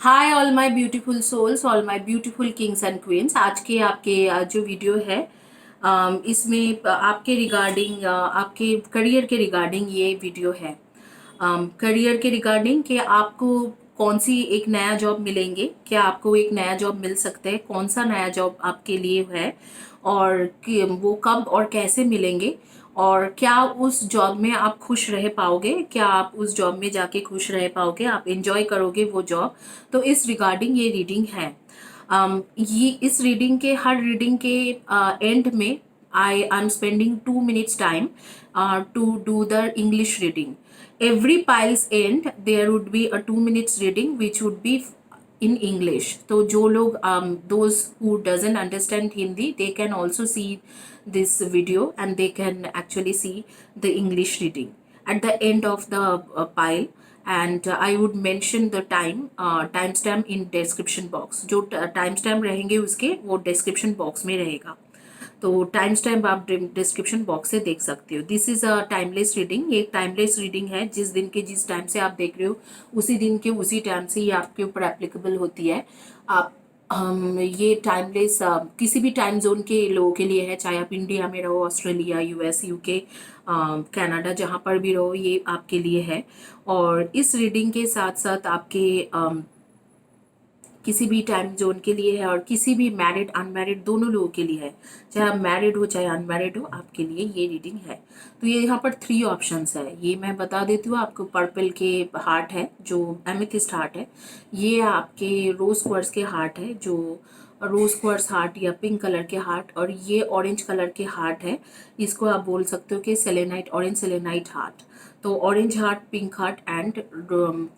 Hi all my beautiful souls, all my beautiful kings and queens. आज के आपके जो वीडियो है इसमें आपके रिगार्डिंग आपके करियर के रिगार्डिंग ये वीडियो है। करियर के रिगार्डिंग कि आपको कौन सी एक नया जॉब मिलेंगे, क्या आपको एक नया जॉब मिल सकता है, कौन सा नया जॉब आपके लिए है और वो कब और कैसे मिलेंगे, और क्या उस जॉब में आप खुश रह पाओगे, क्या आप उस जॉब में जाके खुश रह पाओगे, आप एंजॉय करोगे वो जॉब। तो इस रिगार्डिंग ये रीडिंग है। ये इस रीडिंग के हर रीडिंग के एंड में I am spending 2 minutes time to do the English reading. Every pile's end there would be a 2 minutes reading which would be in English. तो जो लोग those who doesn't understand Hindi, they can also see this video and they can actually see the English reading at the end of the pile. And I would mention the timestamp in description box. जो timestamp रहेंगे उसके वो description box में रहेगा, तो time stamp आप description box से देख सकते हो। This is a timeless reading. ये एक टाइमलेस रीडिंग है, जिस दिन के जिस टाइम से आप देख रहे हो उसी दिन के उसी टाइम से ये आपके ऊपर एप्लीकेबल होती है। आप ये टाइमलेस किसी भी टाइम जोन के लोगों के लिए है, चाहे आप इंडिया में रहो, ऑस्ट्रेलिया, यूएस, यूके, कनाडा, जहाँ पर भी रहो ये आपके लिए है। और इस रीडिंग के साथ साथ आपके किसी भी टाइम जोन के लिए है और किसी भी मैरिड अनमैरिड दोनों लोगों के लिए है, चाहे आप मैरिड हो चाहे अनमैरिड हो, आपके लिए ये रीडिंग है। तो ये यहाँ पर 3 ऑप्शंस है, ये मैं बता देती हूँ आपको। पर्पल के हार्ट है, जो एमेथिस्ट हार्ट है, ये आपके रोज क्वार्ट्ज के हार्ट है, जो रोज क्वार्ट्ज हार्ट या पिंक कलर के हार्ट, और ये ऑरेंज कलर के हार्ट है। इसको आप बोल सकते हो कि सेलेनाइट, ऑरेंज सेलेनाइट हार्ट। तो orange heart, pink heart and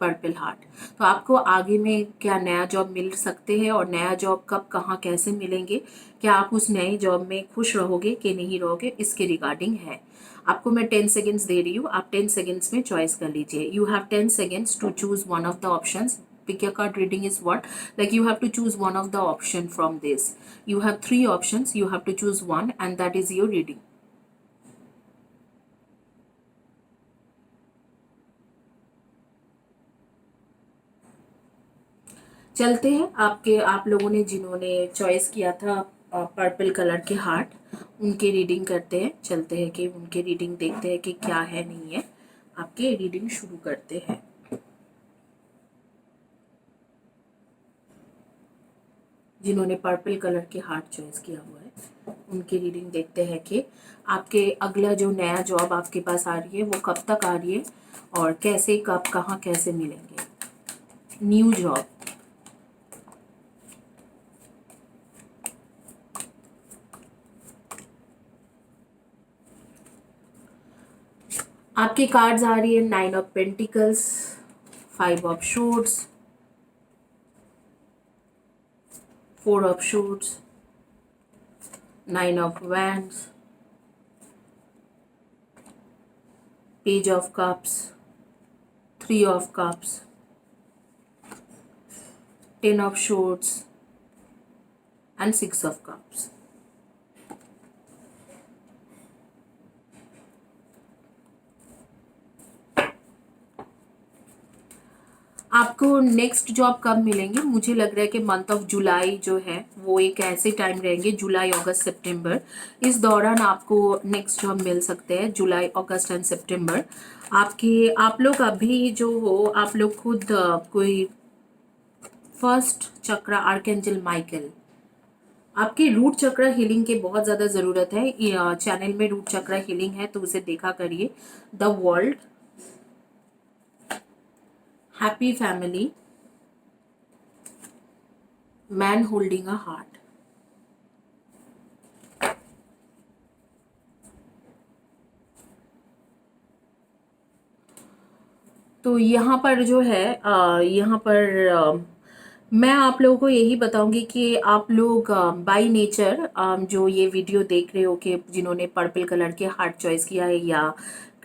purple heart. तो आपको आगे में क्या नया जॉब मिल सकते हैं और नया जॉब कब कहाँ कैसे मिलेंगे, क्या आप उस नई जॉब में खुश रहोगे कि नहीं रहोगे, इसके रिगार्डिंग है। आपको मैं 10 सेकेंड्स दे रही हूँ, आप 10 सेकेंड्स में चॉइस कर लीजिए। You have 10 seconds to choose one of the options. Pick your card reading is what? Like you have to choose one of the option from this. You have 3 options. You have to choose one, and that is your reading. चलते हैं आपके आप लोगों ने जिन्होंने choice किया था purple colour के हार्ट, उनके रीडिंग करते हैं। चलते हैं कि उनके रीडिंग देखते हैं कि क्या है नहीं है। आपके रीडिंग शुरू करते हैं। जिन्होंने पर्पल कलर के हार्ट चॉइस किया हुआ है उनकी रीडिंग देखते हैं कि आपके अगला जो नया जॉब आपके पास आ रही है वो कब तक आ रही है और कैसे, कब, कहाँ, कैसे मिलेंगे न्यू जॉब। आपकी कार्ड्स आ रही है 9 of Pentacles, 5 of Swords, 4 of Swords, 9 of Wands, Page of Cups, 3 of Cups, 10 of Swords and 6 of Cups। आपको नेक्स्ट जॉब कब मिलेंगे? मुझे लग रहा है कि मंथ ऑफ जुलाई जो है वो एक ऐसे टाइम रहेंगे, जुलाई, अगस्त, सितंबर, इस दौरान आपको नेक्स्ट जॉब मिल सकते हैं। जुलाई, अगस्त एंड सितंबर। आप लोग अभी जो हो, आप लोग खुद कोई फर्स्ट चक्र आर्कएंजल माइकल, आपके रूट चक्र हीलिंग की बहुत ज़्यादा ज़रूरत है। चैनल में रूट चक्र हीलिंग है तो उसे देखा करिए। The world, happy family, man holding a heart. तो यहाँ पर जो है यहाँ पर मैं आप लोगों को यही बताऊंगी कि आप लोग बाय नेचर जो ये वीडियो देख रहे हो कि जिन्होंने पर्पल कलर के हार्ट चॉइस किया है या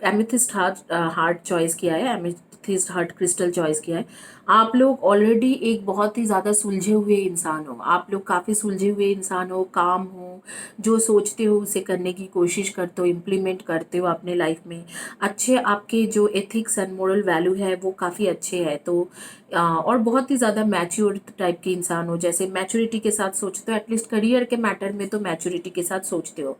एमेथिस्ट हार्ट चॉइस किया है, एमेथिस्ट हार्ट क्रिस्टल चॉइस किया है, आप लोग ऑलरेडी एक बहुत ही ज़्यादा सुलझे हुए इंसान हो, आप लोग काफ़ी सुलझे हुए इंसान हो, काम हो, जो सोचते हो उसे करने की कोशिश करते हो, इम्प्लीमेंट करते हो अपने लाइफ में। अच्छे आपके जो एथिक्स एंड मोरल वैल्यू है वो काफ़ी अच्छे हैं। तो और बहुत ही ज़्यादा मैच्योर टाइप के इंसान हो, जैसे मैच्योरिटी के साथ सोचते हो, एटलीस्ट करियर के मैटर में तो मैच्योरिटी के साथ सोचते हो।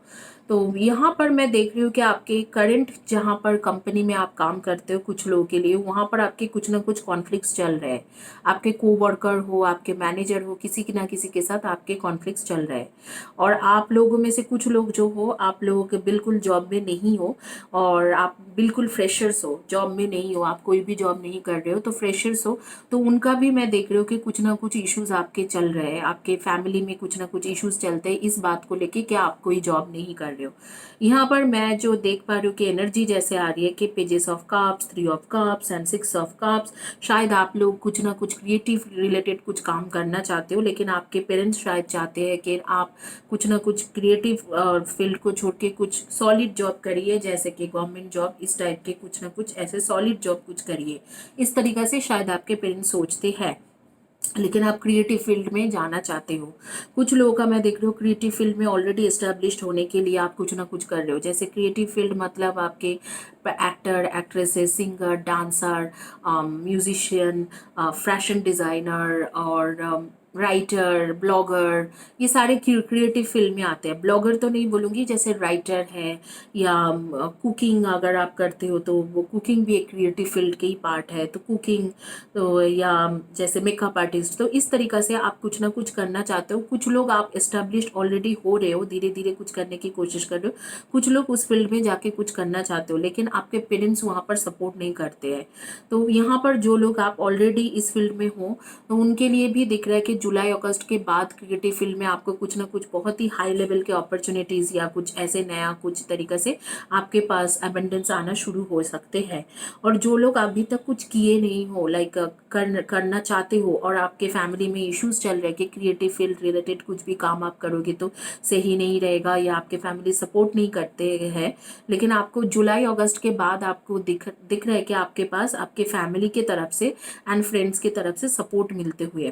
तो यहाँ पर मैं देख रही हूँ कि आपके करंट जहाँ पर कंपनी में आप काम करते हो कुछ लोगों के लिए, वहाँ पर आपके कुछ ना कुछ कॉन्फ्लिक्ट्स चल रहे हैं। आपके कोवर्कर हो, आपके मैनेजर हो, किसी की ना किसी के साथ आपके कॉन्फ्लिक्ट्स चल रहे हैं। और आप लोगों में से कुछ लोग जो हो, आप लोग बिल्कुल जॉब में नहीं हो, और आप बिल्कुल फ्रेशर्स हो, जॉब में नहीं हो, आप कोई भी जॉब नहीं कर रहे हो, तो फ्रेशर्स हो। तो उनका भी मैं देख रही हूँ कि कुछ ना कुछ इश्यूज आपके चल रहे हैं, आपके फैमिली में कुछ ना कुछ इश्यूज चलते हैं इस बात को लेके कि आप कोई जॉब नहीं कर रहे हो। यहाँ पर मैं जो देख पा रही हूँ कि एनर्जी जैसे आ रही है कि pages of cups, 3 of cups and 6 of cups. शायद आप लोग कुछ ना कुछ क्रिएटिव रिलेटेड कुछ काम करना चाहते हो, लेकिन आपके पेरेंट्स शायद चाहते हैं कि आप कुछ ना कुछ क्रिएटिव फील्ड को छोड़ के कुछ सॉलिड जॉब करिए, जैसे कि गवर्नमेंट जॉब, इस टाइप के कुछ ना कुछ ऐसे सॉलिड जॉब कुछ करिए। इस तरीक़ा से शायद आपके पेरेंट्स सोचते हैं, लेकिन आप क्रिएटिव फील्ड में जाना चाहते हो। कुछ लोगों का मैं देख रही हूँ क्रिएटिव फील्ड में ऑलरेडी एस्टेब्लिश्ड होने के लिए आप कुछ ना कुछ कर रहे हो, जैसे क्रिएटिव फील्ड मतलब आपके actor, actresses, singer, dancer, musician, fashion designer और राइटर, ब्लॉगर, ये सारे क्रिएटिव फील्ड में आते हैं। ब्लॉगर तो नहीं बोलूँगी, जैसे राइटर है, या कुकिंग अगर आप करते हो तो वो कुकिंग भी एक क्रिएटिव फील्ड के ही पार्ट है, तो कुकिंग, तो या जैसे मेकअप आर्टिस्ट। तो इस तरीक़ा से आप कुछ ना कुछ करना चाहते हो। कुछ लोग आप एस्टेब्लिश्ड ऑलरेडी हो रहे हो, धीरे धीरे कुछ करने की कोशिश कर रहे हो। कुछ लोग उस फील्ड में जाके कुछ करना चाहते हो, लेकिन आपके पेरेंट्स वहाँ पर सपोर्ट नहीं करते हैं। तो यहाँ पर जो लोग आप ऑलरेडी इस फील्ड में हो, तो उनके लिए भी दिख रहा है कि जुलाई अगस्त के बाद क्रिएटिव फील्ड में आपको कुछ ना कुछ बहुत ही हाई लेवल के अपॉर्चुनिटीज़ या कुछ ऐसे नया कुछ तरीक़े से आपके पास अबंडेंस आना शुरू हो सकते हैं। और जो लोग अभी तक कुछ किए नहीं हो, लाइक करना चाहते हो, और आपके फैमिली में इश्यूज चल रहे हैं कि क्रिएटिव फील्ड रिलेटेड कुछ भी काम आप करोगे तो सही नहीं रहेगा, या आपके फैमिली सपोर्ट नहीं करते हैं, लेकिन आपको जुलाई अगस्त के बाद आपको दिख रहा है कि आपके पास आपके फैमिली की तरफ से एंड फ्रेंड्स की तरफ से सपोर्ट मिलते हुए।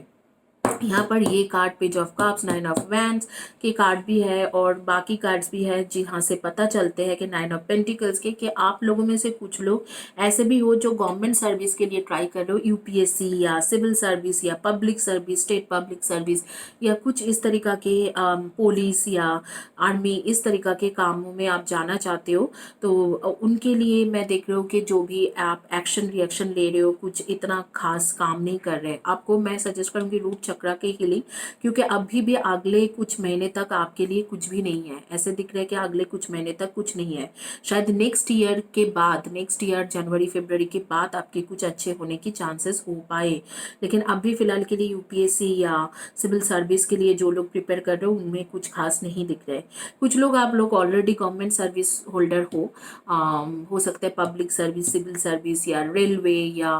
यहाँ पर ये card page of cups, 9 of wands के कार्ड भी है, और बाकी कार्ड्स भी है जहाँ से पता चलते हैं कि 9 ऑफ पेंटिकल्स के, कि आप लोगों में से कुछ लोग ऐसे भी हो जो गवर्नमेंट सर्विस के लिए ट्राई कर रहे हो, यूपीएससी या सिविल सर्विस या public service, state public service, या कुछ इस तरीका के पुलिस या आर्मी, इस तरीका के कामों में आप जाना चाहते हो। तो उनके लिए मैं देख रही हूँ कि जो भी आप एक्शन रिएक्शन ले रहे हो, कुछ इतना खास काम नहीं कर रहे। आपको मैं सजेस्ट करूँगी रूट चक्रा के हीलिंग, क्योंकि अभी भी अगले कुछ महीने तक आपके लिए कुछ भी नहीं है। ऐसे दिख रहा है कि अगले कुछ महीने तक कुछ नहीं है। शायद नेक्स्ट ईयर के बाद, नेक्स्ट ईयर जनवरी फरवरी के बाद आपके कुछ अच्छे होने की चांसेस हो पाए, लेकिन अभी फिलहाल के लिए यूपीएससी या सिविल सर्विस के लिए जो लोग प्रिपेयर कर रहे हो उनमें कुछ खास नहीं दिख रहा है। कुछ लोग आप लोग ऑलरेडी गवर्नमेंट सर्विस होल्डर हो सकता है पब्लिक सर्विस, सिविल सर्विस या रेलवे या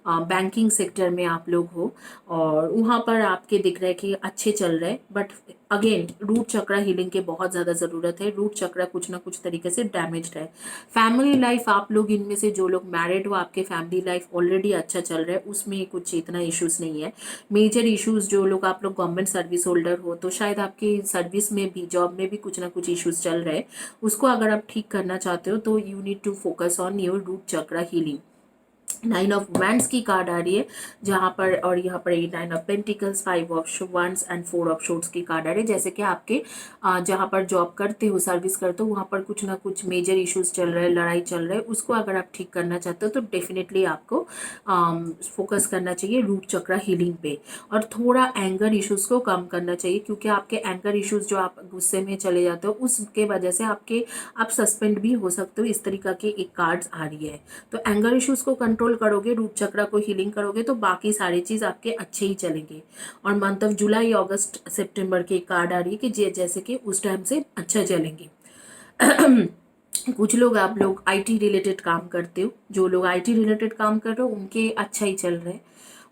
बैंकिंग सेक्टर में आप लोग हो, और वहाँ पर आपके दिख रहा है कि अच्छे चल रहे हैं। But again root chakra healing के बहुत ज़्यादा ज़रूरत है। रूट चक्रा कुछ ना कुछ तरीके से डैमेज्ड है। फैमिली लाइफ, आप लोग इनमें से जो लोग मैरिड हो, आपके फैमिली लाइफ ऑलरेडी अच्छा चल रहा है, उसमें कुछ इतना इश्यूज़ नहीं है। मेजर इश्यूज़ जो लोग आप लोग गवर्नमेंट सर्विस होल्डर हो, तो शायद आपकी सर्विस में भी, जॉब में भी कुछ ना कुछ इश्यूज़ चल रहे हैं। उसको अगर आप ठीक करना चाहते हो तो you need to focus on your root chakra healing. 9 of wands की कार्ड आ रही है जहाँ पर, और यहाँ पर 9 of pentacles, 5 of wands and 4 of swords की कार्ड आ रही है। जैसे कि आपके जहाँ पर जॉब करते हो, सर्विस करते हो, वहाँ पर कुछ ना कुछ मेजर इश्यूज चल रहे हैं, लड़ाई चल रहा है, उसको अगर आप ठीक करना चाहते हो तो डेफिनेटली आपको फोकस करना चाहिए रूट चक्रा हीलिंग पे, और थोड़ा एंगर इश्यूज को कम करना चाहिए, क्योंकि आपके एंगर इश्यूज जो आप गुस्से में चले जाते हो उसके वजह से आप सस्पेंड भी हो सकते हो। इस तरीका के एक कार्ड्स आ रही है। तो एंगर इश्यूज को कंट्रोल करोगे, रूट चक्रा को हीलिंग करोगे, तो बाकी सारी चीज़ आपके अच्छे ही चलेंगे। और मंथ ऑफ जुलाई अगस्त सितंबर के कार्ड आ रही है कि जैसे कि उस टाइम से अच्छा चलेंगे। कुछ लोग आप लोग आईटी रिलेटेड काम करते हो, जो लोग आईटी रिलेटेड काम कर रहे हो उनके अच्छा ही चल रहे हैं।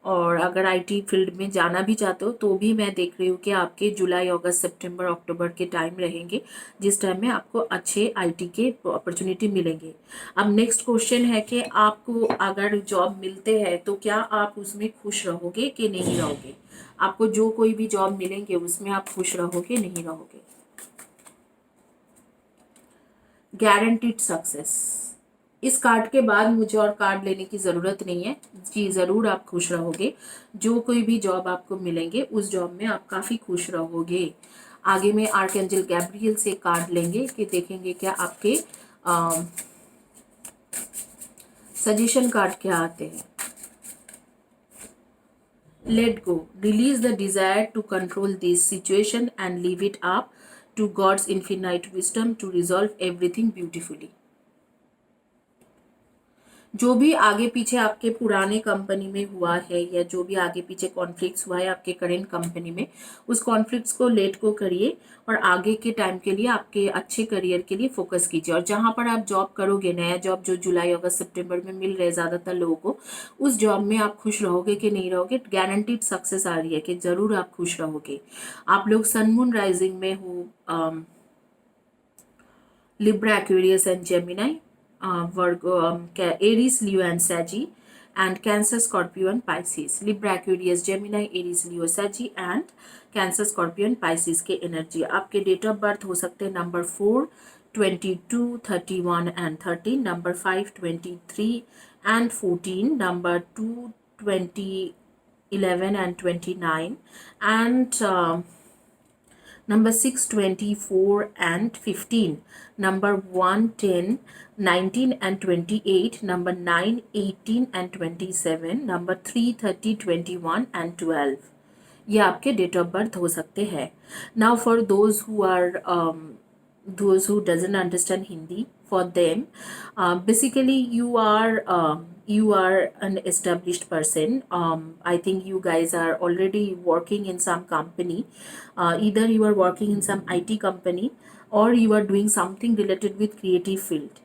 और अगर आईटी फील्ड में जाना भी चाहते हो तो भी मैं देख रही हूँ कि आपके जुलाई अगस्त सितंबर अक्टूबर के टाइम रहेंगे जिस टाइम में आपको अच्छे आईटी के अपॉर्चुनिटी मिलेंगे। अब नेक्स्ट क्वेश्चन है कि आपको अगर जॉब मिलते हैं तो क्या आप उसमें खुश रहोगे कि नहीं रहोगे। आपको जो कोई भी जॉब मिलेंगे उसमें आप खुश रहोगे नहीं रहोगे। Guaranteed success. इस कार्ड के बाद मुझे और कार्ड लेने की ज़रूरत नहीं है जी, ज़रूर आप खुश रहोगे। जो कोई भी जॉब आपको मिलेंगे उस जॉब में आप काफ़ी खुश रहोगे। आगे में आर्कएंजल गैब्रियल से कार्ड लेंगे कि देखेंगे क्या आपके सजेशन कार्ड क्या आते हैं। Let go, release the desire to control this situation and leave it up to God's infinite wisdom to resolve everything beautifully. जो भी आगे पीछे आपके पुराने कंपनी में हुआ है या जो भी आगे पीछे कॉन्फ्लिक्ट्स हुआ है आपके करेंट कंपनी में, उस कॉन्फ्लिक्ट्स को लेट को करिए और आगे के टाइम के लिए आपके अच्छे करियर के लिए फोकस कीजिए। और जहां पर आप जॉब करोगे, नया जॉब जो जुलाई अगस्त सितंबर में मिल रहे हैं ज़्यादातर लोगों को, उस जॉब में आप खुश रहोगे कि नहीं रहोगे। गारंटीड सक्सेस आ रही है कि ज़रूर आप खुश रहोगे। आप लोग सन मून राइजिंग में हो, Libra, Aquarius, and Gemini, Virgo, Aries, Leo, and Saggy, and Cancer, Scorpio, and Pisces. Libra, Aquarius, Gemini, Aries, Leo, Saggy, and Cancer, Scorpio, and Pisces के एनर्जी। आपके डेट ऑफ बर्थ हो सकते हैं number 4, 22, 31 and 13, number 5, 23 and 14, number 2, 20, 11 and 29, and number 6, 24 and 15, number 1, 10, 19 and 28, number 9, 18 and 27, number 3, 30, 21 and 12. ये आपके date of birth हो सकते हैं। Now for those who doesn't understand Hindi, for them, basically you are an established person. I think you guys are already working in some company. Either you are working in some IT company or you are doing something related with creative field.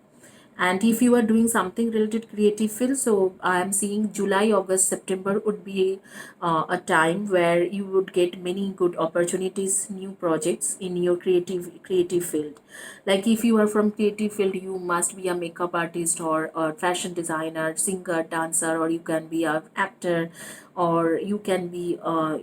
And if you are doing something related creative field, so I am seeing July August September would be a time where you would get many good opportunities, new projects in your creative field. Like if you are from creative field, you must be a makeup artist or a fashion designer, singer, dancer, or you can be an actor, or you can be a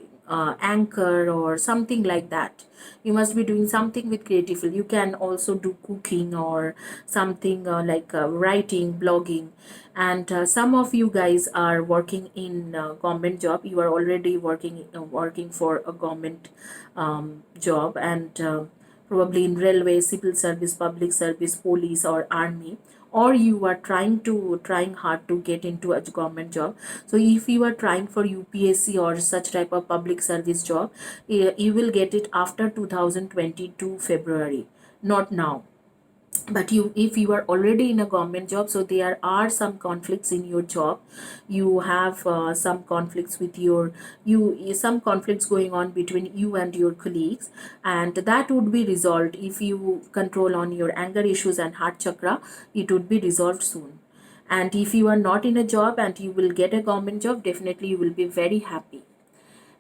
anchor or something like that. You must be doing something with creative field. You can also do cooking or something like writing, blogging. And some of you guys are working in government job. You are already working for a government job, and probably in railway, civil service, public service, police, or army, or you are trying hard to get into a government job. So if you are trying for UPSC or such type of public service job, you will get it after 2022 February, not now. But if you are already in a government job, so there are some conflicts in your job. You have some conflicts with some conflicts going on between you and your colleagues, and that would be resolved if you control on your anger issues and heart chakra. It would be resolved soon. And if you are not in a job and you will get a government job, definitely you will be very happy.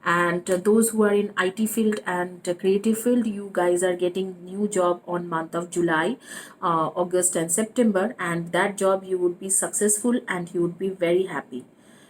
And those who are in IT field and creative field, you guys are getting new job on month of July, August and September, and that job you would be successful and you would be very happy.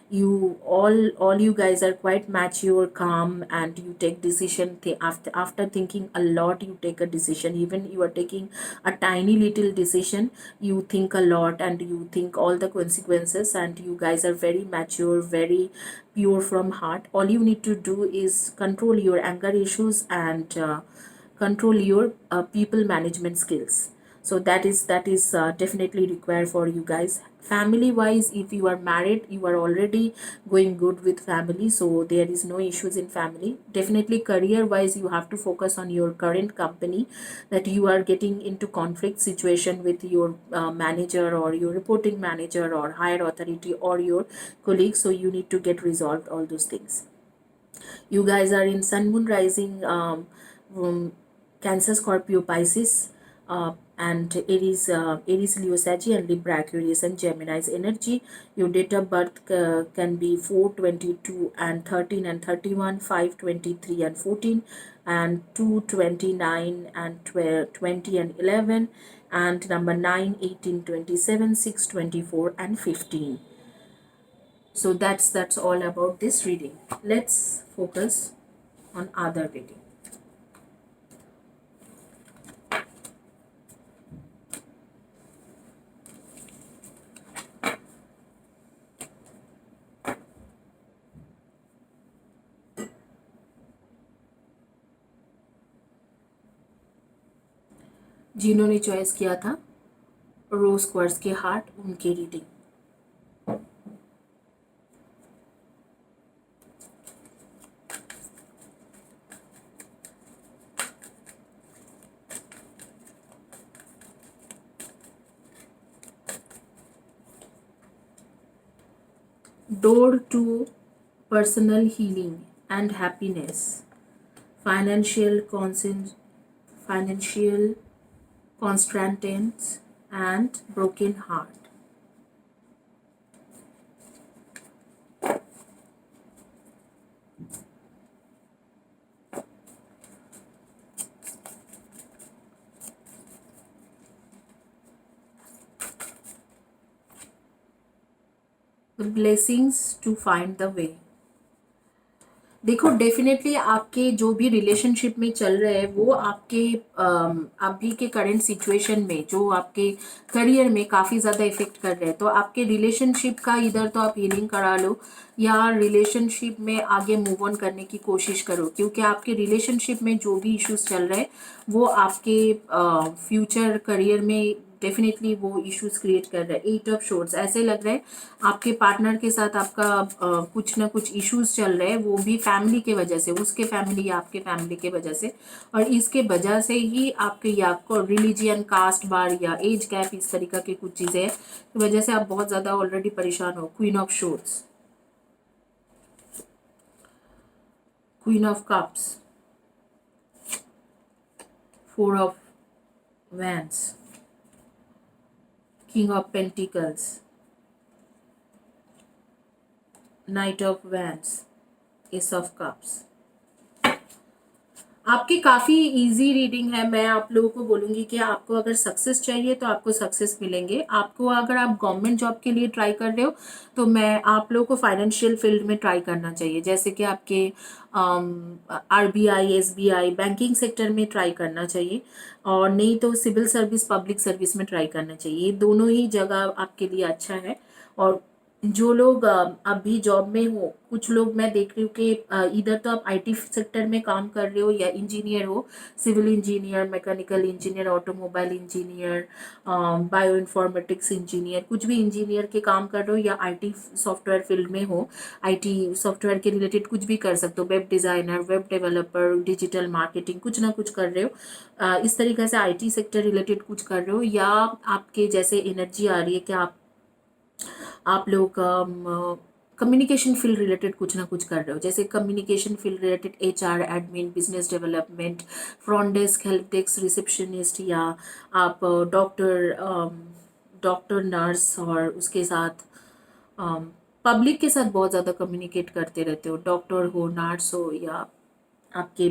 You all you guys are quite mature, calm, and you take decision after thinking a lot. You take a decision. Even you are taking a tiny little decision, you think a lot and you think all the consequences, and you guys are very mature, very pure from heart. All you need to do is control your anger issues and control your people management skills. So that is definitely required for you guys. Family wise, if you are married, you are already going good with family, so there is no issues in family. Definitely career wise, you have to focus on your current company, that you are getting into conflict situation with your manager or your reporting manager or higher authority or your colleagues, so you need to get resolved all those things. You guys are in sun moon rising, Cancer, Scorpio, Pisces. and Aries, Leo, Sagittarius, and Libra, Aquarius, and Gemini's energy. Your date of birth can be 4/22 and 13 and 31, 5/23 and 14, and 2/29 and 12, 20 and 11, and number 9, 18, 27, 6, 24 and 15. So that's all about this reading. Let's focus on other reading. जिन्होंने choice किया था रोज quartz के heart, उनकी reading. Door to personal healing and happiness, financial constraints and broken heart. The blessings to find the way. देखो, definitely आपके जो भी relationship में चल रहे हैं वो आपके अभी के करंट सिचुएशन में जो आपके करियर में काफ़ी ज़्यादा इफेक्ट कर रहे हैं। तो आपके रिलेशनशिप का इधर तो आप हीलिंग करा लो या रिलेशनशिप में आगे मूव ऑन करने की कोशिश करो, क्योंकि आपके रिलेशनशिप में जो भी इश्यूज चल रहे हैं वो आपके फ्यूचर करियर में डेफिनेटली वो इश्यूज क्रिएट कर रहे हैं। 8 ऑफ शोर्ट्स, ऐसे लग रहा है आपके पार्टनर के साथ आपका कुछ ना कुछ इश्यूज चल रहे हैं, वो भी फैमिली के वजह से, उसके फैमिली या आपके फैमिली के वजह से, और इसके वजह से ही आपके या आपको रिलीजियन, कास्ट बार या एज गैप, इस तरीका की कुछ चीज़ें हैं की वजह से आप बहुत ज़्यादा ऑलरेडी परेशान हो। Queen of shorts, queen of cups, 4 of wands, king of pentacles, night of wands, S of cups. आपकी काफ़ी इजी रीडिंग है। मैं आप लोगों को बोलूँगी कि आपको अगर सक्सेस चाहिए तो आपको सक्सेस मिलेंगे। आपको अगर आप गवर्नमेंट जॉब के लिए ट्राई कर रहे हो तो मैं आप लोगों को फाइनेंशियल फील्ड में ट्राई करना चाहिए, जैसे कि आपके RBI, SBI, बैंकिंग सेक्टर में ट्राई करना चाहिए, और नहीं तो सिविल सर्विस, पब्लिक सर्विस में ट्राई करना चाहिए। ये दोनों ही जगह आपके लिए अच्छा है। और जो लोग अभी जॉब में हो, कुछ लोग मैं देख रही हूँ कि इधर तो आप IT सेक्टर में काम कर रहे हो या इंजीनियर हो, civil engineer, mechanical engineer, automobile engineer, bioinformatics engineer, कुछ भी इंजीनियर के काम कर रहे हो या IT सॉफ्टवेयर फील्ड में हो, IT सॉफ्टवेयर के रिलेटेड कुछ भी कर सकते हो, web designer, web developer, digital marketing, कुछ ना कुछ कर रहे हो, इस तरीके से IT सेक्टर रिलेटेड कुछ कर रहे हो, या आपके जैसे एनर्जी आ रही है कि आप लोग कम्युनिकेशन फील्ड रिलेटेड कुछ ना कुछ कर रहे हो, जैसे communication field related HR, admin, business development, front desk, help desk, receptionist, या आप डॉक्टर, नर्स, और उसके साथ पब्लिक के साथ बहुत ज़्यादा कम्युनिकेट करते रहते हो, डॉक्टर हो, नर्स हो, या आपके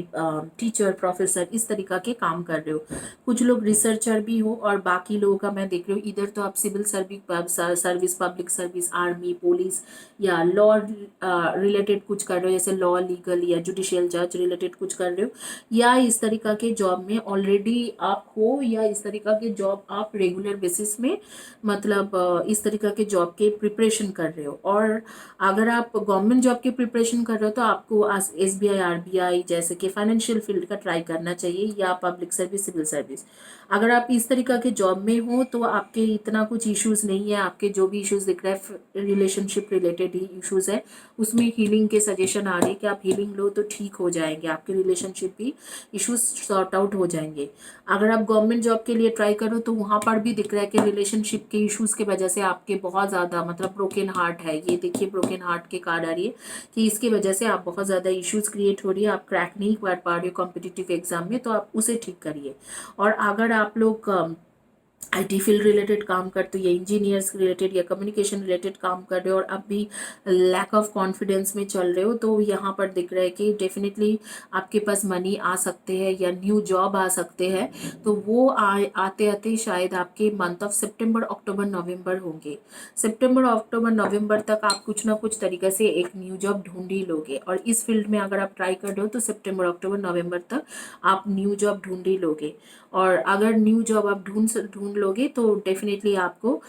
टीचर, प्रोफेसर, इस तरीका के काम कर रहे हो। कुछ लोग रिसर्चर भी हो, और बाकी लोगों का मैं देख रही हूँ इधर तो आप civil service, public service, army, police, या लॉ रिलेटेड कुछ कर रहे हो, जैसे लॉ, लीगल या जुडिशियल जज रिलेटेड कुछ कर रहे हो, या इस तरीका के जॉब में ऑलरेडी आप हो, या इस तरीका के जॉब आप रेगुलर बेसिस में, मतलब इस तरीका के जॉब के प्रिपरेशन कर रहे हो। और अगर आप गवर्नमेंट जॉब की प्रिपरेशन कर रहे हो तो आपको SBI, RBI जैसे कि फाइनेंशियल फील्ड का ट्राई करना चाहिए, या पब्लिक सर्विस, सिविल सर्विस। अगर आप इस तरीका के जॉब में हो तो आपके इतना कुछ इश्यूज नहीं है। आपके जो भी इश्यूज दिख रहा है रिलेशनशिप रिलेटेड ही इश्यूज है, उसमें हीलिंग के सजेशन आ रहे हैं कि आप हीलिंग लो तो ठीक हो जाएंगे, आपके रिलेशनशिप भी इश्यूज सॉर्ट आउट हो जाएंगे। अगर आप गवर्नमेंट जॉब के लिए ट्राई करो तो वहाँ पर भी दिख रहा है कि रिलेशनशिप के इश्यूज की वजह से आपके बहुत ज़्यादा, मतलब ब्रोकन हार्ट है। ये देखिए ब्रोकन हार्ट के कार्ड आ रही है कि इसकी वजह से आप बहुत ज़्यादा इश्यूज क्रिएट हो रही है, आप क्रैक नहीं कर पा रहे हो कॉम्पिटिटिव एग्जाम में, तो आप उसे ठीक करिए। और अगर आप लोग आईटी फील्ड रिलेटेड काम करते हो या इंजीनियर्स रिलेटेड या कम्युनिकेशन रिलेटेड काम कर रहे हो और अब भी लैक ऑफ कॉन्फिडेंस में चल रहे हो, तो यहाँ पर दिख रहा है कि डेफिनेटली आपके पास मनी आ सकते हैं या न्यू जॉब आ सकते हैं। तो वो आते आते शायद आपके मंथ ऑफ सितंबर अक्टूबर नवंबर होंगे। सितंबर अक्टूबर नवंबर तक आप कुछ ना कुछ तरीके से एक न्यू जॉब ढूंढ ही लोगे, और इस फील्ड में अगर आप ट्राई कर रहे हो तो सितंबर अक्टूबर नवंबर तक आप न्यू जॉब ढूंढ ही लोगे। और अगर न्यू जॉब आप ढूंढ लोगे तो डेफिनेटली आपको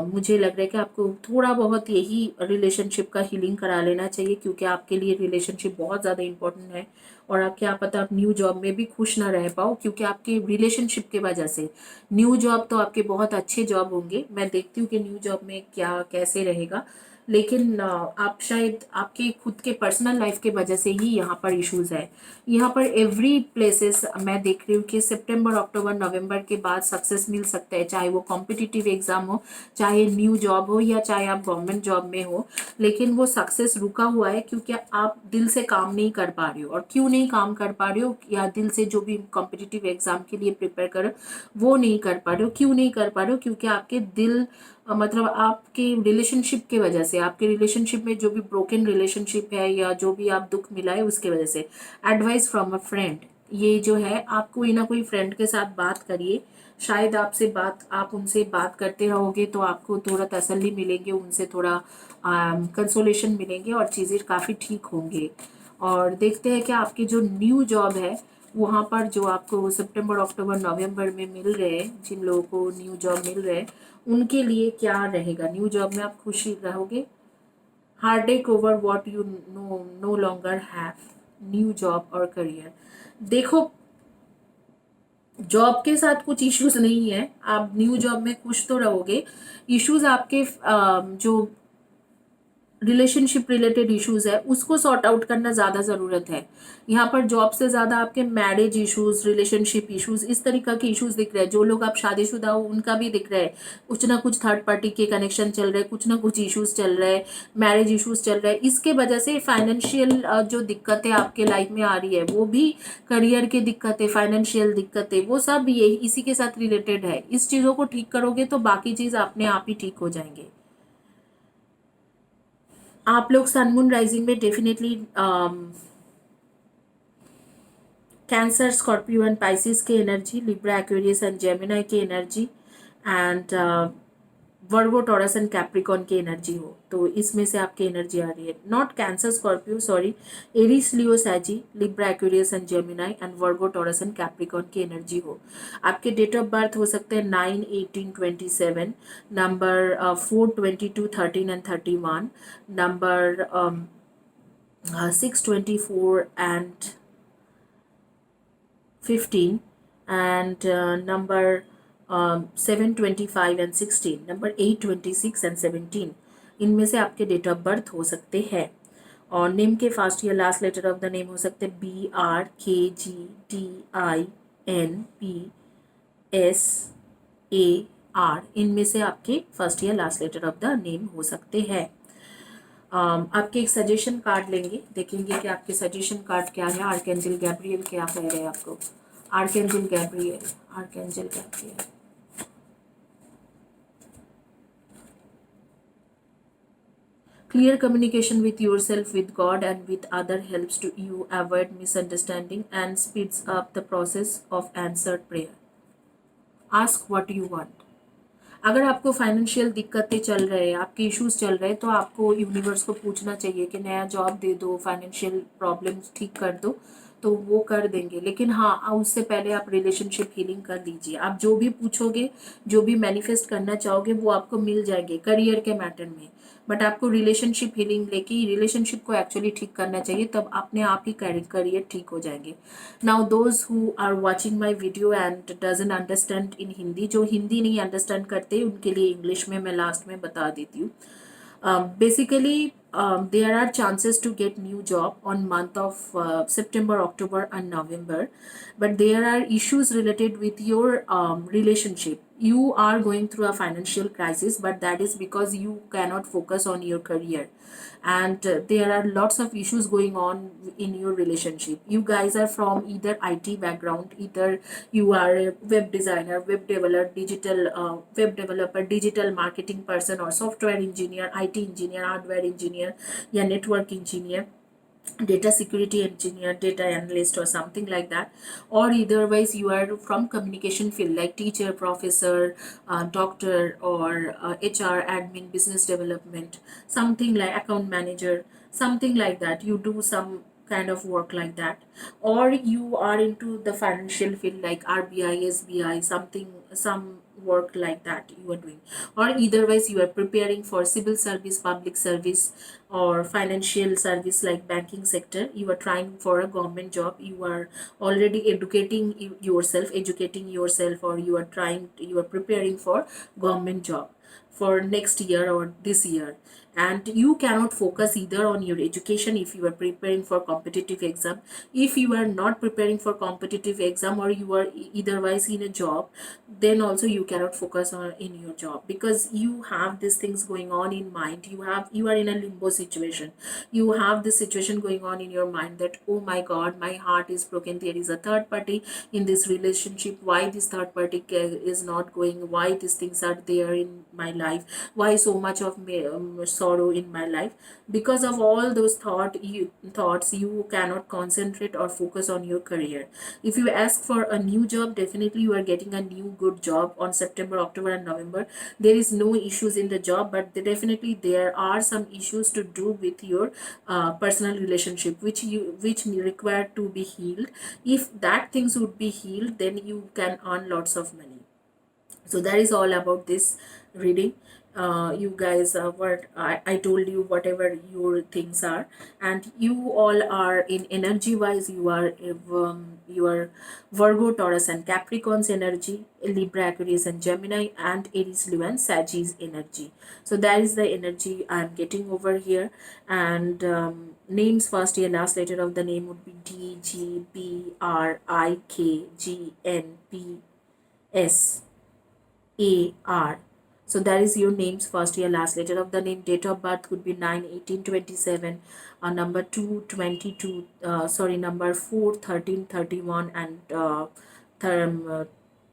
मुझे लग रहा है कि आपको थोड़ा बहुत यही रिलेशनशिप का हीलिंग करा लेना चाहिए, क्योंकि आपके लिए रिलेशनशिप बहुत ज़्यादा इंपॉर्टेंट है। और आप क्या पता आप न्यू जॉब में भी खुश ना रह पाओ, क्योंकि आपके रिलेशनशिप के वजह से न्यू जॉब तो आपके बहुत अच्छे जॉब होंगे, मैं देखती हूँ कि न्यू जॉब में क्या कैसे रहेगा, लेकिन आप शायद आपके खुद के पर्सनल लाइफ के वजह से ही यहाँ पर इश्यूज है। यहाँ पर एवरी प्लेसेस मैं देख रही हूँ कि सितंबर अक्टूबर नवंबर के बाद सक्सेस मिल सकता है, चाहे वो कॉम्पिटिटिव एग्जाम हो, चाहे न्यू जॉब हो, या चाहे आप गवर्नमेंट जॉब में हो। लेकिन वो सक्सेस रुका हुआ है क्योंकि आप दिल से काम नहीं कर पा रहे हो। और क्यों नहीं काम कर पा रहे हो, या दिल से जो भी कॉम्पिटिटिव एग्जाम के लिए प्रिपेयर करो वो नहीं कर पा रहे हो। क्यों नहीं कर पा रहे हो, क्योंकि आपके दिल मतलब आपके रिलेशनशिप के वजह से, आपके रिलेशनशिप में जो भी ब्रोकन रिलेशनशिप है या जो भी आप दुख मिला है उसके वजह से। एडवाइस फ्रॉम अ फ्रेंड, ये जो है आप कोई ना कोई फ्रेंड के साथ बात करिए, शायद आपसे बात आप उनसे बात करते रहोगे तो आपको थोड़ा तसल्ली मिलेंगे, उनसे थोड़ा कंसोलेशन मिलेंगे और चीज़ें काफ़ी ठीक होंगे। और देखते हैं कि आपकी जो न्यू जॉब है वहाँ पर जो आपको सितंबर अक्टूबर नवंबर में मिल रहे हैं, जिन लोगों को न्यू जॉब मिल रहे हैं उनके लिए क्या रहेगा। न्यू जॉब में आप खुशी रहोगे। heartache over what you no longer have, new job और करियर। देखो, जॉब के साथ कुछ इश्यूज नहीं है, आप न्यू जॉब में खुश तो रहोगे। इश्यूज आपके जो रिलेशनशिप रिलेटेड इश्यूज है उसको सॉर्ट आउट करना ज़्यादा ज़रूरत है। यहाँ पर जॉब से ज़्यादा आपके मैरिज इश्यूज, रिलेशनशिप इश्यूज, इस तरीका के इश्यूज दिख रहे हैं। जो लोग आप शादीशुदा हो उनका भी दिख रहा है, कुछ ना कुछ थर्ड पार्टी के कनेक्शन चल रहे हैं, कुछ ना कुछ इश्यूज चल रहे हैं, मैरिज इश्यूज चल रहे हैं। इसके वजह से फाइनेंशियल जो दिक्कतें आपके लाइफ में आ रही है वो भी, करियर की दिक्कतें, फाइनेंशियल दिक्कतें, वो सब ये इसी के साथ रिलेटेड है। इस चीज़ों को ठीक करोगे तो बाकी चीज़ अपने आप ही ठीक हो जाएंगे। आप लोग सन मून राइजिंग में definitely Cancer, Scorpio and Pisces की energy, Libra, Aquarius and Gemini की energy, and Virgo, Taurus and Capricorn की एनर्जी हो, तो इसमें से आपकी एनर्जी आ रही है। Not Cancer, Scorpio, sorry, Aries, Leo, सैजी, Libra, Aquarius and Gemini and Virgo, Taurus and Capricorn की एनर्जी हो। आपके डेट ऑफ बर्थ हो सकते हैं 9, 18, 27, number 4, 22, 13 and 31, number 6, 24 and 15, and number 7, 25 and 16, number 8, 26 and 17, इनमें से आपके डेट ऑफ बर्थ हो सकते हैं। और नेम के फर्स्ट या last letter of the name हो सकते हैं BRKGTINPSAR, इनमें से आपके फर्स्ट या last letter of the name हो सकते हैं। आपके एक सजेशन कार्ड लेंगे, देखेंगे कि आपके सजेशन कार्ड क्या है। आर्कएंजल गैब्रियल क्या कह रहे हैं आपको। Archangel Gabriel, archangel Gabriel, clear communication with yourself, with God and with other helps to you avoid misunderstanding and speeds up the process of answered prayer. Ask what you want. अगर आपको financial दिक्कतें चल रहे हैं, आपके issues चल रहे हैं, तो आपको यूनिवर्स को पूछना चाहिए कि नया जॉब दे दो, फाइनेंशियल प्रॉब्लम्स ठीक कर दो, तो वो कर देंगे। लेकिन हाँ, उससे पहले आप रिलेशनशिप हीलिंग कर लीजिए। आप जो भी पूछोगे, जो भी मैनिफेस्ट करना चाहोगे वो आपको मिल जाएंगे करियर के मैटर में। बट आपको रिलेशनशिप हीलिंग लेके रिलेशनशिप को एक्चुअली ठीक करना चाहिए, तब अपने आप ही करियर ठीक हो जाएंगे। Now those who are watching my video and doesn't understand in Hindi, जो हिंदी नहीं अंडरस्टैंड करते उनके लिए इंग्लिश में मैं लास्ट में बता देती हूँ। Basically there are chances to get new job on month of September, October and November, but there are issues related with your relationship. You are going through a financial crisis, but that is because you cannot focus on your career, and there are lots of issues going on in your relationship. You guys are from either IT background, either you are a web designer, web developer, digital marketing person, or software engineer, IT engineer, hardware engineer, yeah, network engineer, data security engineer, data analyst, or something like that. Or otherwise you are from communication field like teacher, professor, doctor, or HR, admin, business development, something like account manager, something like that. You do some kind of work like that. Or you are into the financial field like RBI, SBI, something, some work like that you are doing. Or otherwise you are preparing for civil service, public service, or financial service like banking sector. You are trying for a government job. You are already educating yourself, or you are preparing for government job for next year or this year. And you cannot focus either on your education if you are preparing for competitive exam. If you are not preparing for competitive exam, or you are otherwise in a job, then also you cannot focus on in your job, because you have these things going on in mind. You are in a limbo situation. You have this situation going on in your mind that, oh my god, my heart is broken, there is a third party in this relationship. Why this third party is not going? Why these things are there in my life? Why so much of sorrow in my life? Because of all those thoughts, you cannot concentrate or focus on your career. If you ask for a new job, definitely you are getting a new good job on September, October and November. There is no issues in the job, but definitely there are some issues to do with your personal relationship, which require to be healed. If that things would be healed, then you can earn lots of money. So that is all about this reading. You guys, what I told you, whatever your things are, and you all are in energy wise, you are Virgo, Taurus and Capricorn's energy, Libra, Aquarius and Gemini, and Aries, Leo and Sagittarius energy. So that is the energy I'm getting over here. And names, first year last letter of the name would be D, G, B, R, I, K, G, N, P, S, A, R. So that is your name's first year last letter of the name. Date of birth could be 9/18/27, number 2/22, number 4/13/31, and term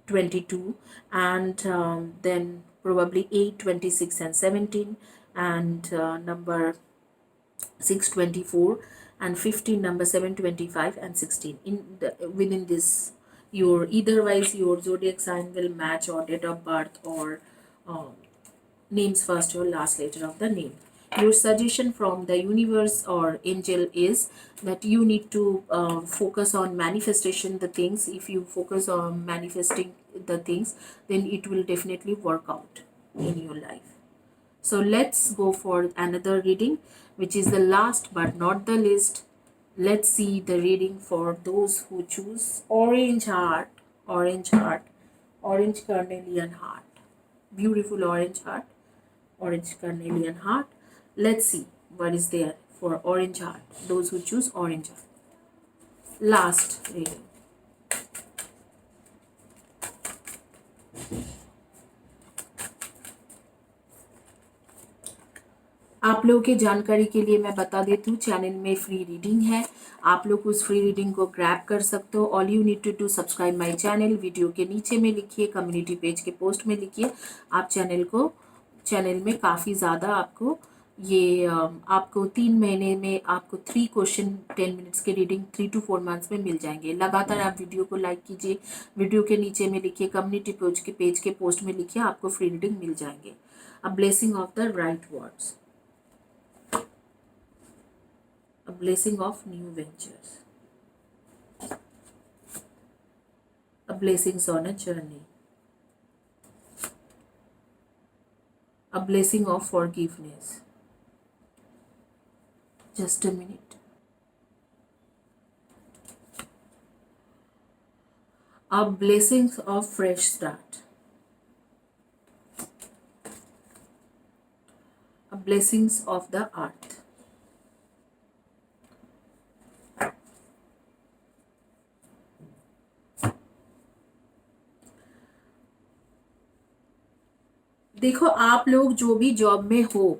22, and then probably 8/26 and 17, and number 6/24 and 15, number 7/25 and 16. Within this, your eitherwise your zodiac sign will match, or date of birth, or um, names first or last letter of the name. Your suggestion from the universe or angel is that you need to focus on manifestation the things. If you focus on manifesting the things, then it will definitely work out in your life. So let's go for another reading, which is the last but not the least. Let's see the reading for those who choose orange heart, orange heart, orange carnelian heart. Beautiful orange heart, orange carnelian heart. Let's see what is there for orange heart, those who choose orange heart. Last reading. आप लोगों के जानकारी के लिए मैं बता देती हूँ, चैनल में फ्री रीडिंग है. आप लोग उस फ्री रीडिंग को ग्रैब कर सकते हो. All you need to do subscribe my channel. Video के नीचे में लिखिए, कम्युनिटी पेज के पोस्ट में लिखिए. आप चैनल में काफ़ी ज़्यादा आपको आपको 3 महीने में आपको 3 क्वेश्चन 10 मिनट्स के रीडिंग 3 to 4 मंथ्स में मिल जाएंगे. लगातार आप वीडियो को लाइक कीजिए, वीडियो के नीचे में लिखिए, कम्युनिटी पेज के पोस्ट में लिखिए, आपको फ्री रीडिंग मिल जाएंगे. A blessing of the right words. A blessing of new ventures, a blessings on a journey, a blessing of forgiveness. Just a minute. A blessings of fresh start, a blessings of the earth, देखो, आप लोग जो भी job में हो,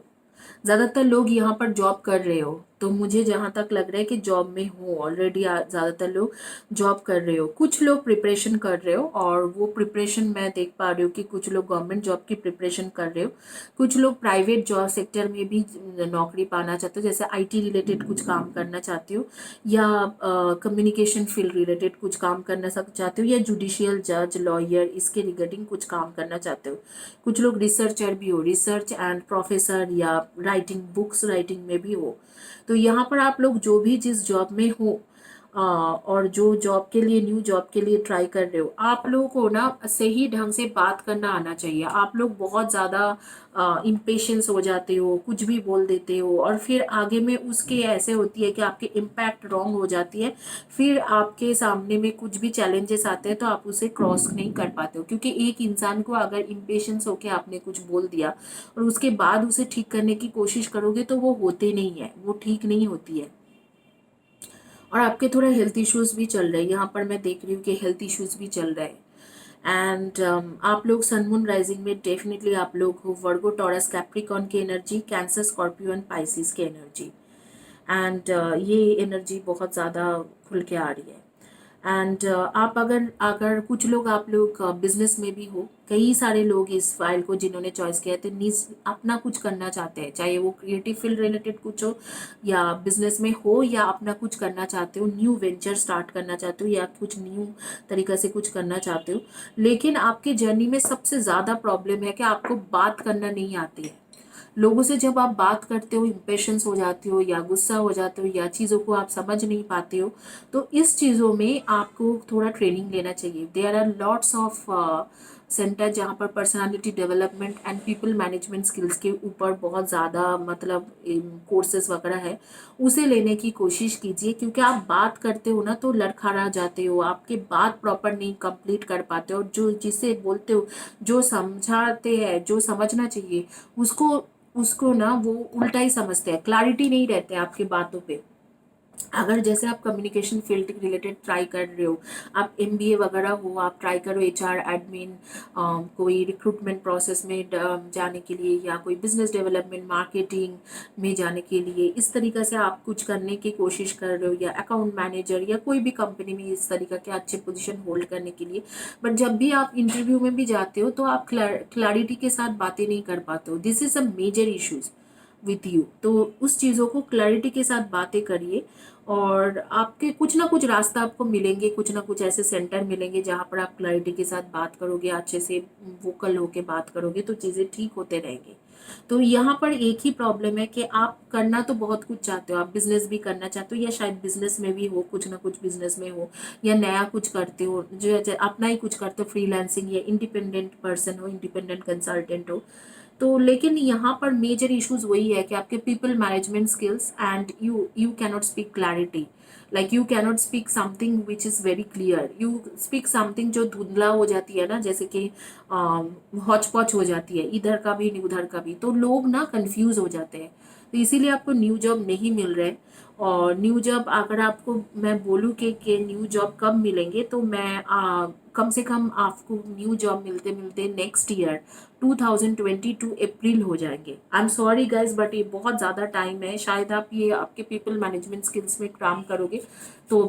ज़्यादातर लोग यहाँ पर जॉब कर रहे हो, तो मुझे जहाँ तक लग रहा है कि जॉब में हो ऑलरेडी, ज़्यादातर लोग जॉब कर रहे हो, कुछ लोग प्रिपरेशन कर रहे हो, और वो प्रिपरेशन मैं देख पा रही हूँ कि कुछ लोग गवर्नमेंट जॉब की प्रिपरेशन कर रहे हो, कुछ लोग प्राइवेट जॉब सेक्टर में भी नौकरी पाना चाहते हो, जैसे आईटी रिलेटेड कुछ काम करना चाहते हो, या कम्युनिकेशन फील्ड रिलेटेड कुछ काम करना चाहते हो, या जुडिशियल जज लॉयर इसके रिगार्डिंग कुछ काम करना चाहते हो। कुछ लोग रिसर्चर भी हो, रिसर्च एंड प्रोफेसर, या राइटिंग बुक्स राइटिंग में भी हो। तो यहाँ पर आप लोग जो भी जिस जॉब में हो, और जो जॉब के लिए, न्यू जॉब के लिए ट्राई कर रहे हो, आप लोगों को ना सही ढंग से बात करना आना चाहिए। आप लोग बहुत ज़्यादा इम्पेशंस हो जाते हो, कुछ भी बोल देते हो, और फिर आगे में उसके ऐसे होती है कि आपके इम्पैक्ट रॉन्ग हो जाती है। फिर आपके सामने में कुछ भी चैलेंजेस आते हैं तो आप उसे क्रॉस नहीं कर पाते हो, क्योंकि एक इंसान को अगर इम्पेशंस होके आपने कुछ बोल दिया और उसके बाद उसे ठीक करने की कोशिश करोगे तो वो होते नहीं है, वो ठीक नहीं होती है। और आपके थोड़ा हेल्थ इश्यूज भी चल रहे हैं, यहाँ पर मैं देख रही हूँ कि हेल्थ इश्यूज भी चल रहे हैं। एंड आप लोग सन मून राइजिंग में डेफिनेटली आप लोग हो वर्गो टॉरस कैप्रिकॉन की energy, cancer Scorpio and Pisces की एनर्जी। एंड ये एनर्जी बहुत ज़्यादा खुल के आ रही है। एंड आप अगर अगर कुछ लोग, आप लोग बिजनेस में भी हो, कई सारे लोग इस फाइल को जिन्होंने चॉइस किया है तो नीज अपना कुछ करना चाहते हैं, चाहे वो क्रिएटिव फील्ड रिलेटेड कुछ हो, या बिजनेस में हो, या अपना कुछ करना चाहते हो, न्यू वेंचर स्टार्ट करना चाहते हो, या कुछ न्यू तरीका से कुछ करना चाहते हो। लेकिन आपके जर्नी में सबसे ज़्यादा प्रॉब्लम है कि आपको बात करना नहीं आती है। लोगों से जब आप बात करते हो इम्पेशंस हो जाते हो, या गुस्सा हो जाते हो, या चीज़ों को आप समझ नहीं पाते हो, तो इस चीज़ों में आपको थोड़ा ट्रेनिंग लेना चाहिए। There are lots of centre जहाँ पर personality development and people management skills के ऊपर बहुत ज़्यादा मतलब कोर्सेज वगैरह है, उसे लेने की कोशिश कीजिए। क्योंकि आप बात करते हो ना तो लड़खड़ा जाते हो, आपके बात प्रॉपर नहीं कंप्लीट कर पाते हो, और जो जिसे बोलते हो, जो समझाते हैं, जो समझना चाहिए उसको उसको ना वो उल्टा ही समझते हैं, क्लैरिटी नहीं रहते आपकी बातों पे। अगर जैसे आप कम्युनिकेशन फील्ड रिलेटेड ट्राई कर रहे हो, आप एमबीए वगैरह हो, आप ट्राई करो एचआर एडमिन, कोई रिक्रूटमेंट प्रोसेस में जाने के लिए, या कोई बिजनेस डेवलपमेंट मार्केटिंग में जाने के लिए, इस तरीक़े से आप कुछ करने की कोशिश कर रहे हो, या अकाउंट मैनेजर, या कोई भी कंपनी में इस तरीक़े के अच्छे पोजीशन होल्ड करने के लिए। बट जब भी आप इंटरव्यू में भी जाते हो तो आप क्लैरिटी के साथ बातें नहीं कर पाते हो। This is a major issues with you. तो उस चीज़ों को क्लैरिटी के साथ बातें करिए, और आपके कुछ ना कुछ रास्ता आपको मिलेंगे, कुछ ना कुछ ऐसे सेंटर मिलेंगे जहाँ पर आप क्लैरिटी के साथ बात करोगे, अच्छे से वोकल होके बात करोगे तो चीज़ें ठीक होते रहेंगे। तो यहाँ पर एक ही प्रॉब्लम है कि आप करना तो बहुत कुछ चाहते हो, आप बिजनेस भी करना चाहते हो, या शायद बिजनेस में भी हो, कुछ ना कुछ बिजनेस में हो, या नया कुछ करते हो, जो अपना ही कुछ करते हो, फ्रीलांसिंग, या इंडिपेंडेंट पर्सन हो, इंडिपेंडेंट कंसल्टेंट हो। तो लेकिन यहाँ पर मेजर इश्यूज वही है कि आपके people management skills, and you cannot speak clarity, like you cannot speak something which is very clear, you speak something जो धुंधला हो जाती है ना, जैसे कि हौच पौच हो जाती है, इधर का भी नहीं उधर का भी, तो लोग ना कंफ्यूज हो जाते हैं। तो इसीलिए आपको न्यू जॉब नहीं मिल रहे। और न्यू जॉब अगर आपको मैं बोलूँ कि न्यू जॉब कब मिलेंगे, तो मैं कम से कम आपको न्यू जॉब मिलते मिलते नेक्स्ट ईयर 2022 अप्रैल हो जाएंगे। I am sorry guys, but ये बहुत ज़्यादा टाइम है। शायद आप ये आपके पीपल मैनेजमेंट स्किल्स में काम करोगे तो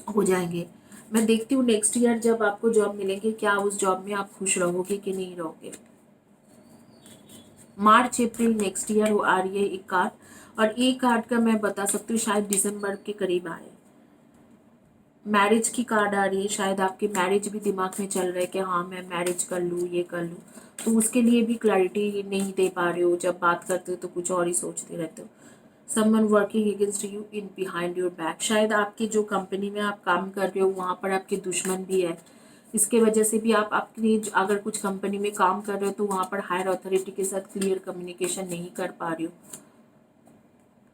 हो जाएंगे। मैं देखती हूँ नेक्स्ट ईयर जब आपको जॉब मिलेंगे, क्या उस जॉब में आप खुश रहोगे कि नहीं रहोगे। मार्च अप्रैल नेक्स्ट ईयर आ रही है एक कार्ड, और एक कार्ड का मैं बता सकती हूँ शायद दिसंबर के करीब आए। मैरिज की कार्ड आ रही है, शायद आपके मैरिज भी दिमाग में चल रहा है कि हाँ मैं मैरिज कर लूँ, ये कर लूँ, तो उसके लिए भी क्लैरिटी नहीं दे पा रहे हो। जब बात करते हो तो कुछ और ही सोचते रहते हो। Someone working against you in behind your back, शायद आपकी जो कंपनी में आप काम कर रहे हो वहाँ पर आपके दुश्मन भी है। इसके वजह से भी आप अपनी अगर कुछ कंपनी में काम कर रहे हो तो वहाँ पर हायर अथॉरिटी के साथ क्लियर कम्युनिकेशन नहीं कर पा रहे हो।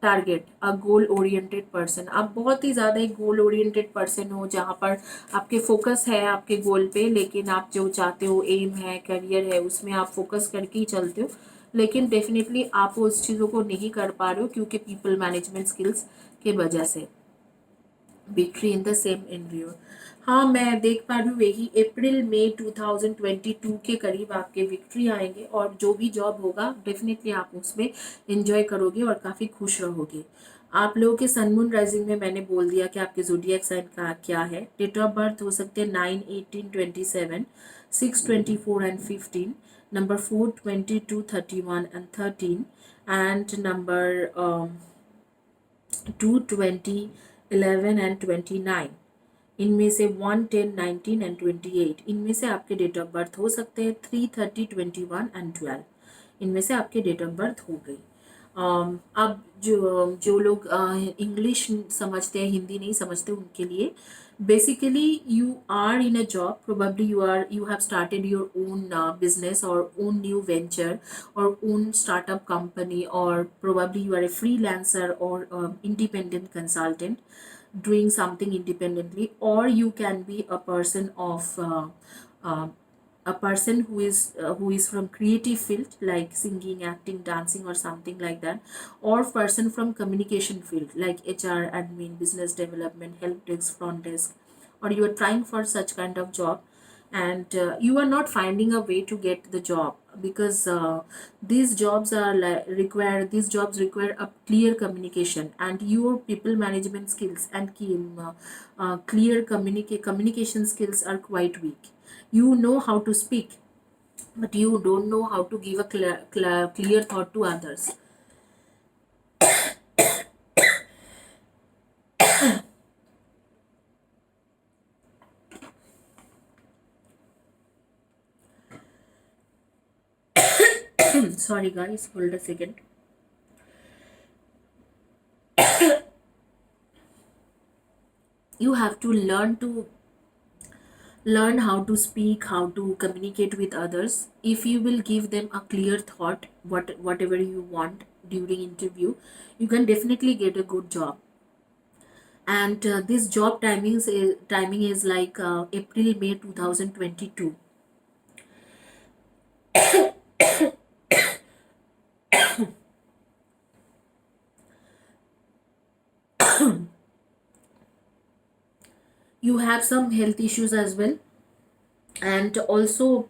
टारगेट अ गोल ओरिएंटेड पर्सन, आप बहुत ही ज़्यादा एक गोल ओरिएंटेड पर्सन हो, जहाँ पर आपके फोकस है आपके गोल पे, लेकिन आप जो चाहते हो, एम है, करियर है, उसमें आप फोकस करके ही चलते हो। लेकिन डेफिनेटली आप उस चीज़ों को नहीं कर पा रहे हो क्योंकि पीपल मैनेजमेंट स्किल्स के वजह से। विक्ट्री इन द सेम एनवीओ। हाँ, मैं देख पा रही हूँ यही अप्रैल मई 2022 के करीब आपके विक्ट्री आएंगे, और जो भी जॉब होगा डेफिनेटली आप उसमें एंजॉय करोगे और काफ़ी खुश रहोगे। आप लोगों के सन मून राइजिंग में मैंने बोल दिया कि आपके ज़ोडिएक साइन का क्या है। डेट ऑफ बर्थ हो सकते हैं 9, 18, 27, 6, 24 and 15, number 4, 22, 31 and 13, and number 2, 20, 11 and 29। इनमें से 1, 10, 19 एंड 28, इनमें से आपके डेट ऑफ बर्थ हो सकते हैं 3, 30, 21 एंड 12। इनमें से आपके डेट ऑफ बर्थ हो गई। अब जो जो लोग इंग्लिश समझते हैं, हिंदी नहीं समझते, उनके लिए basically you are in a job, probably you have started your own business और ओन न्यू वेंचर और own startup company, or probably you are a freelancer or independent consultant doing something independently, or you can be a person of uh, a person who is from creative field like singing, acting, dancing or something like that, or person from communication field like HR, admin, business development, help desk, front desk, or you are trying for such kind of job, and you are not finding a way to get the job because these jobs require a clear communication, and your people management skills and clear communication skills are quite weak. You know how to speak, but you don't know how to give a clear thought to others. Sorry guys, hold a second. You have to learn how to speak, how to communicate with others. If you will give them a clear thought, whatever you want during interview, you can definitely get a good job. And this job timing is like April May 2022. You have some health issues as well, and also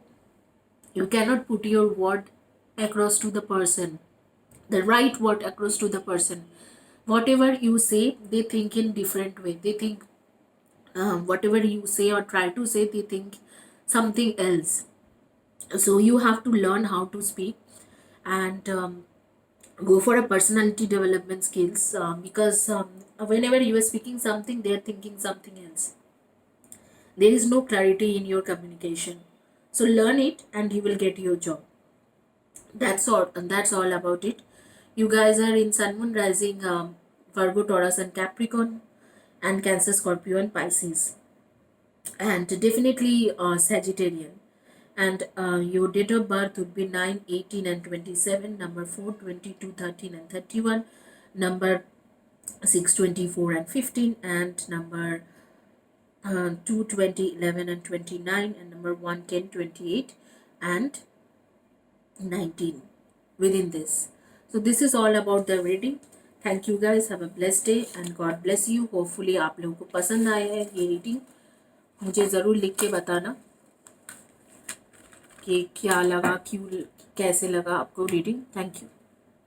you cannot put your word across to the person, the right word across to the person. Whatever you say, they think in different way. They think whatever you say or try to say, they think something else. So you have to learn how to speak, and go for a personality development skills, because whenever you are speaking something, they are thinking something else. There is no clarity in your communication. So learn it and you will get your job. That's all, and that's all about it. You guys are in Sun Moon Rising, Virgo, Taurus and Capricorn, and Cancer, Scorpio and Pisces, and definitely Sagittarian. And your date of birth would be 9, 18 and 27, number 4, 22, 13 and 31, number 6, 24 and 15, and number 2, 20, 11 and 29, and number 1, 10, 28 and 19 within this. So this is all about the reading. Thank you guys. Have a blessed day and God bless you. Hopefully आप लोगों को पसंद आया है ये reading. मुझे ज़रूर लिख के बताना कि क्या लगा, क्यों, कैसे लगा आपको रीडिंग. Thank you.